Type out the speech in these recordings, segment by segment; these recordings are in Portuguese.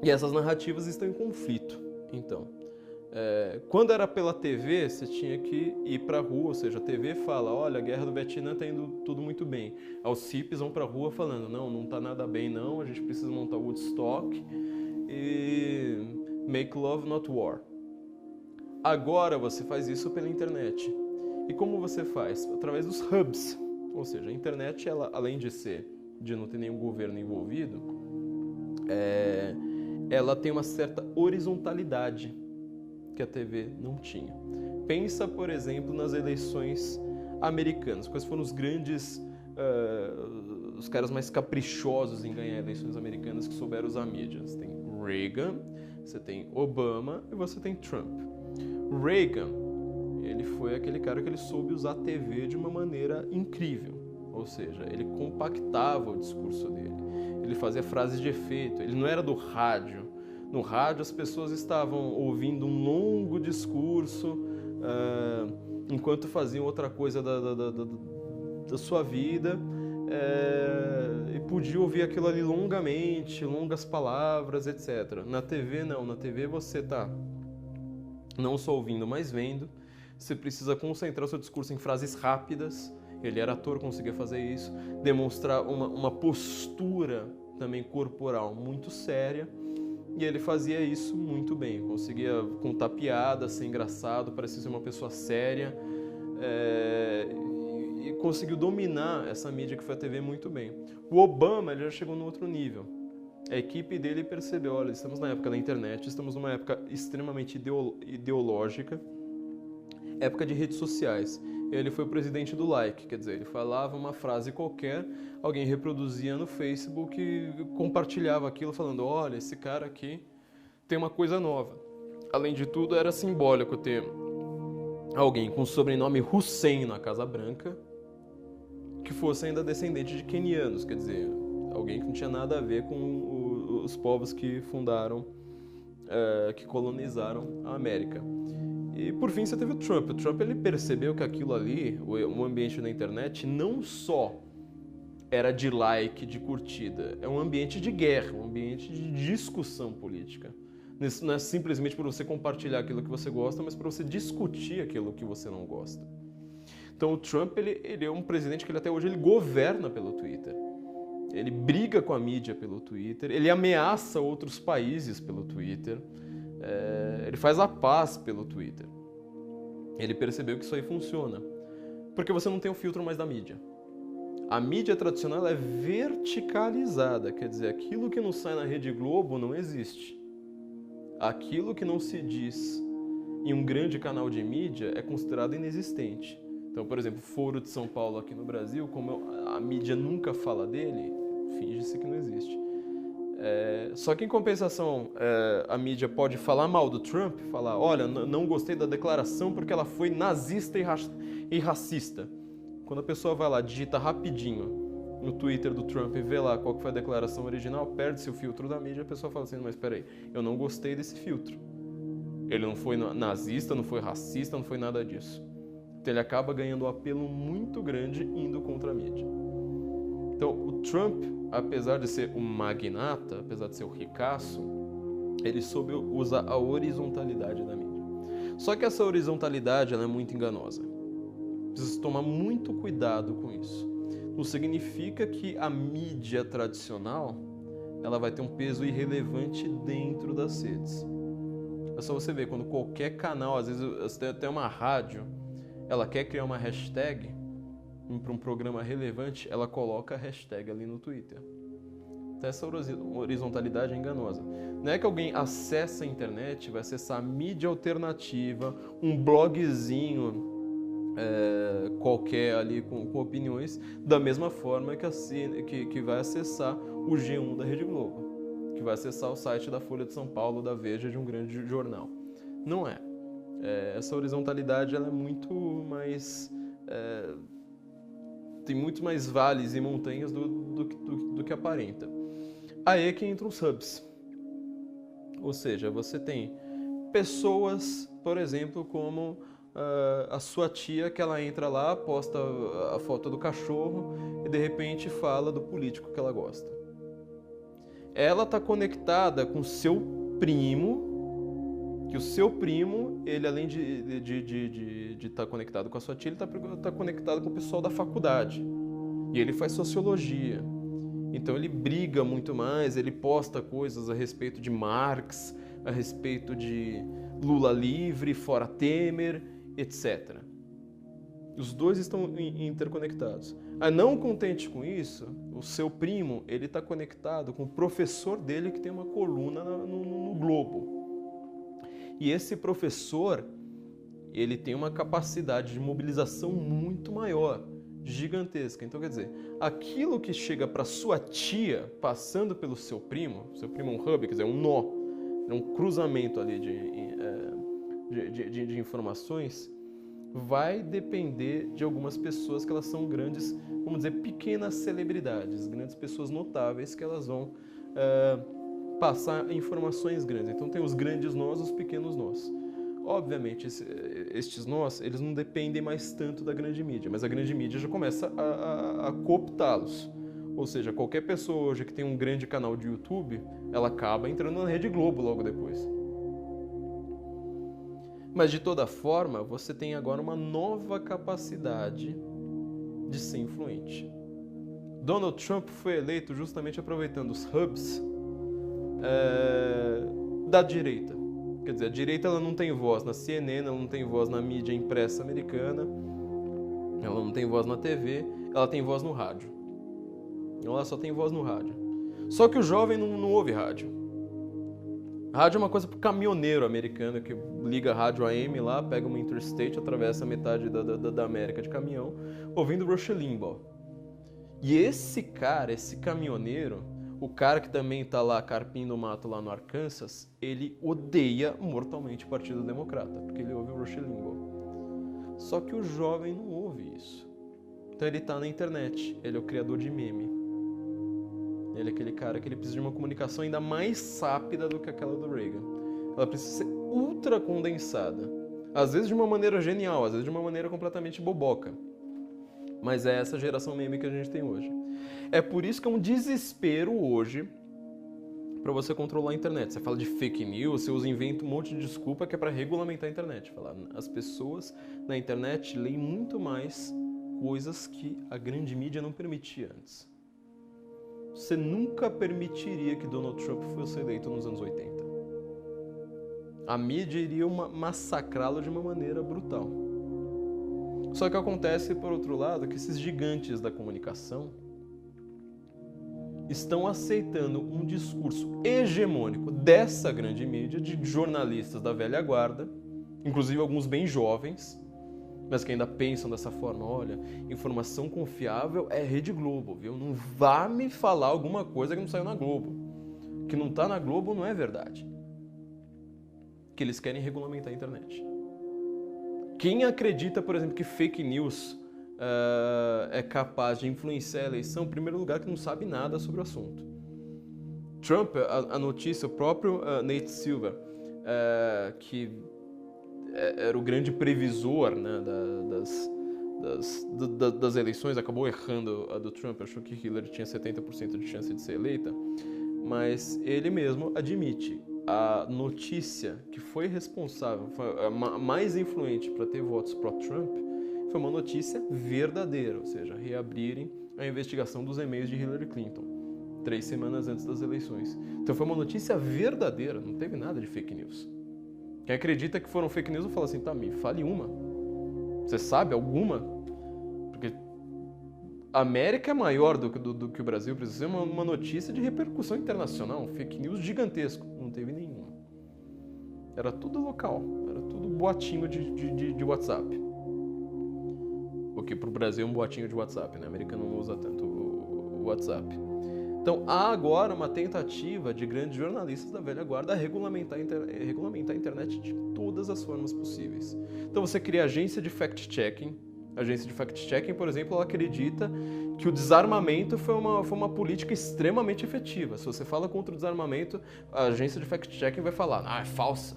E essas narrativas estão em conflito. Então, quando era pela TV, você tinha que ir para a rua, ou seja, a TV fala, olha, a guerra do Vietnã está indo tudo muito bem. Os hippies vão para a rua falando, não está nada bem não, a gente precisa montar Woodstock e make love not war. Agora você faz isso pela internet. E como você faz? Através dos hubs. Ou seja, a internet, ela, além de não ter nenhum governo envolvido, ela tem uma certa horizontalidade que a TV não tinha. Pensa, por exemplo, nas eleições americanas. Quais foram os grandes, os caras mais caprichosos em ganhar eleições americanas que souberam usar a mídia? Você tem Reagan, você tem Obama e você tem Trump. Reagan, ele foi aquele cara que ele soube usar a TV de uma maneira incrível. Ou seja, ele compactava o discurso dele. Ele fazia frases de efeito. Ele não era do rádio. No rádio as pessoas estavam ouvindo um longo discurso enquanto faziam outra coisa da sua vida e podiam ouvir aquilo ali longamente, longas palavras, etc. Na TV não. Na TV você está não só ouvindo, mas vendo. Você precisa concentrar o seu discurso em frases rápidas. Ele era ator, conseguia fazer isso. Demonstrar uma postura também corporal muito séria. E ele fazia isso muito bem. Conseguia contar piadas, ser engraçado, parecia ser uma pessoa séria. E conseguiu dominar essa mídia que foi a TV muito bem. O Obama, ele já chegou no outro nível. A equipe dele percebeu, olha, estamos na época da internet, estamos numa época extremamente ideológica, época de redes sociais. Ele foi o presidente do like, quer dizer, ele falava uma frase qualquer, alguém reproduzia no Facebook e compartilhava aquilo falando, olha, esse cara aqui tem uma coisa nova. Além de tudo, era simbólico ter alguém com o sobrenome Hussein na Casa Branca que fosse ainda descendente de quenianos, quer dizer, alguém que não tinha nada a ver com os povos que fundaram, que colonizaram a América. E por fim você teve o Trump. O Trump, ele percebeu que aquilo ali, o ambiente da internet, não só era de like, de curtida, é um ambiente de guerra, um ambiente de discussão política. Não é simplesmente para você compartilhar aquilo que você gosta, mas para você discutir aquilo que você não gosta. Então o Trump, ele é um presidente que até hoje ele governa pelo Twitter. Ele briga com a mídia pelo Twitter, ele ameaça outros países pelo Twitter. Ele faz a paz pelo Twitter. Ele percebeu que isso aí funciona. Porque você não tem o filtro mais da mídia. A mídia tradicional é verticalizada, quer dizer, aquilo que não sai na Rede Globo não existe. Aquilo que não se diz em um grande canal de mídia é considerado inexistente. Então, por exemplo, o Foro de São Paulo aqui no Brasil, como a mídia nunca fala dele, finge-se que não existe. Só que em compensação a mídia pode falar mal do Trump, falar, olha, não gostei da declaração porque ela foi nazista e racista. Quando a pessoa vai lá, digita rapidinho no Twitter do Trump e vê lá qual que foi a declaração original, perde-se o filtro da mídia, a pessoa fala assim, mas peraí, eu não gostei desse filtro. Ele não foi nazista, não foi racista, não foi nada disso. Então ele acaba ganhando um apelo muito grande indo contra a mídia. Então o Trump, apesar de ser um magnata, apesar de ser um ricaço, ele soube usar a horizontalidade da mídia. Só que essa horizontalidade ela é muito enganosa. Precisa tomar muito cuidado com isso. Não significa que a mídia tradicional ela vai ter um peso irrelevante dentro das redes. É só você ver, quando qualquer canal, às vezes até uma rádio, ela quer criar uma hashtag para um programa relevante, ela coloca a hashtag ali no Twitter. Então essa horizontalidade é enganosa. Não é que alguém acessa a internet, vai acessar a mídia alternativa, um blogzinho qualquer ali com opiniões, da mesma forma que vai acessar o G1 da Rede Globo, que vai acessar o site da Folha de São Paulo, da Veja, de um grande jornal. Não é. Essa horizontalidade ela é muito mais... tem muito mais vales e montanhas do que aparenta. Aí é que entram os hubs. Ou seja, você tem pessoas, por exemplo, como a sua tia, que ela entra lá, posta a foto do cachorro e de repente fala do político que ela gosta. ela está conectada com seu primo, que o seu primo, ele além de estar conectado com a sua tia, ele está conectado com o pessoal da faculdade. E ele faz sociologia. Então ele briga muito mais, ele posta coisas a respeito de Marx, a respeito de Lula livre, fora Temer, etc. Os dois estão interconectados. Não contente com isso, o seu primo, ele está conectado com o professor dele que tem uma coluna no Globo. E esse professor, ele tem uma capacidade de mobilização muito maior, gigantesca. Então, quer dizer, aquilo que chega para sua tia, passando pelo seu primo é um hub, quer dizer, um nó, é um cruzamento ali de informações, vai depender de algumas pessoas que elas são grandes, vamos dizer, pequenas celebridades, grandes pessoas notáveis que elas vão passar informações grandes. Então tem os grandes nós, os pequenos nós. Obviamente, estes nós, eles não dependem mais tanto da grande mídia, mas a grande mídia já começa a cooptá-los. Ou seja, qualquer pessoa hoje que tem um grande canal de YouTube, ela acaba entrando na Rede Globo logo depois. Mas de toda forma, você tem agora uma nova capacidade de ser influente. Donald Trump foi eleito justamente aproveitando os hubs da direita. Quer dizer, a direita ela não tem voz na CNN, ela não tem voz na mídia impressa americana, ela não tem voz na TV, ela tem voz no rádio. Ela só tem voz no rádio. Só que o jovem não ouve rádio. Rádio é uma coisa pro caminhoneiro americano que liga a rádio AM lá, pega uma interstate, atravessa metade da América de caminhão, ouvindo Rush Limbaugh. E esse cara, esse caminhoneiro, o cara que também tá lá carpindo o mato lá no Arkansas, ele odeia mortalmente o Partido Democrata, porque ele ouve o Rush Limbaugh. Só que o jovem não ouve isso. Então ele tá na internet, ele é o criador de meme. Ele é aquele cara que ele precisa de uma comunicação ainda mais rápida do que aquela do Reagan. Ela precisa ser ultra condensada. Às vezes de uma maneira genial, às vezes de uma maneira completamente boboca. Mas é essa geração meme que a gente tem hoje. É por isso que é um desespero hoje para você controlar a internet. Você fala de fake news, você inventa um monte de desculpa que é para regulamentar a internet. As pessoas na internet leem muito mais coisas que a grande mídia não permitia antes. Você nunca permitiria que Donald Trump fosse eleito nos anos 80. A mídia iria massacrá-lo de uma maneira brutal. Só que acontece, por outro lado, que esses gigantes da comunicação estão aceitando um discurso hegemônico dessa grande mídia, de jornalistas da velha guarda, inclusive alguns bem jovens, mas que ainda pensam dessa forma: olha, informação confiável é Rede Globo, viu? Não vá me falar alguma coisa que não saiu na Globo. Que não está na Globo não é verdade. Que eles querem regulamentar a internet. Quem acredita, por exemplo, que fake news é capaz de influenciar a eleição, em primeiro lugar, que não sabe nada sobre o assunto. Trump, a notícia, o próprio Nate Silver, que era o grande previsor, né, das eleições, acabou errando a do Trump, achou que Hillary tinha 70% de chance de ser eleita, mas ele mesmo admite: a notícia que foi responsável, foi a mais influente para ter votos pró-Trump, foi uma notícia verdadeira, ou seja, reabrirem a investigação dos e-mails de Hillary Clinton 3 semanas antes das eleições. Então foi uma notícia verdadeira, não teve nada de fake news. Quem acredita que foram fake news, eu falo assim: tá, me fale uma. Você sabe alguma? Porque a América é maior do que o Brasil, precisa ser uma notícia de repercussão internacional, um fake news gigantesco. Não teve nenhuma. Era tudo local, era tudo boatinho de WhatsApp. O que pro Brasil é um boatinho de WhatsApp, né? A América não usa tanto o WhatsApp. Então, há agora uma tentativa de grandes jornalistas da velha guarda a regulamentar a internet de todas as formas possíveis. Então, você cria agência de fact-checking. A agência de fact-checking, por exemplo, ela acredita que o desarmamento foi uma política extremamente efetiva. Se você fala contra o desarmamento, a agência de fact-checking vai falar: é falsa.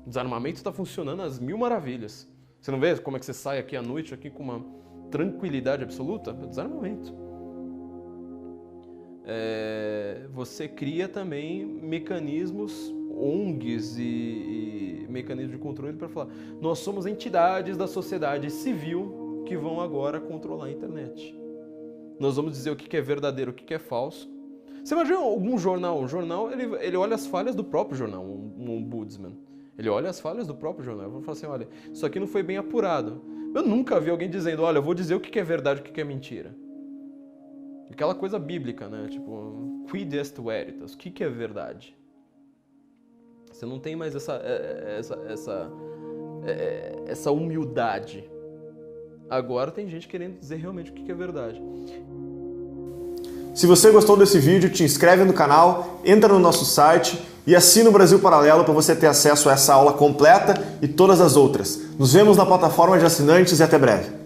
O desarmamento está funcionando às mil maravilhas. Você não vê como é que você sai aqui à noite aqui com uma tranquilidade absoluta? É desarmamento. você cria também mecanismos, ONGs e mecanismos de controle para falar: nós somos entidades da sociedade civil que vão agora controlar a internet. Nós vamos dizer o que é verdadeiro, o que é falso. Você imagina algum jornal? Um jornal, ele olha as falhas do próprio jornal, um ombudsman. Ele olha as falhas do próprio jornal. Eu vou falar assim: olha, isso aqui não foi bem apurado. Eu nunca vi alguém dizendo: olha, eu vou dizer o que é verdade, o que é mentira. Aquela coisa bíblica, né? Tipo, quid est veritas? O que é verdade? Você não tem mais essa humildade. Agora tem gente querendo dizer realmente o que é verdade. Se você gostou desse vídeo, te inscreve no canal, entra no nosso site e assina o Brasil Paralelo para você ter acesso a essa aula completa e todas as outras. Nos vemos na plataforma de assinantes e até breve.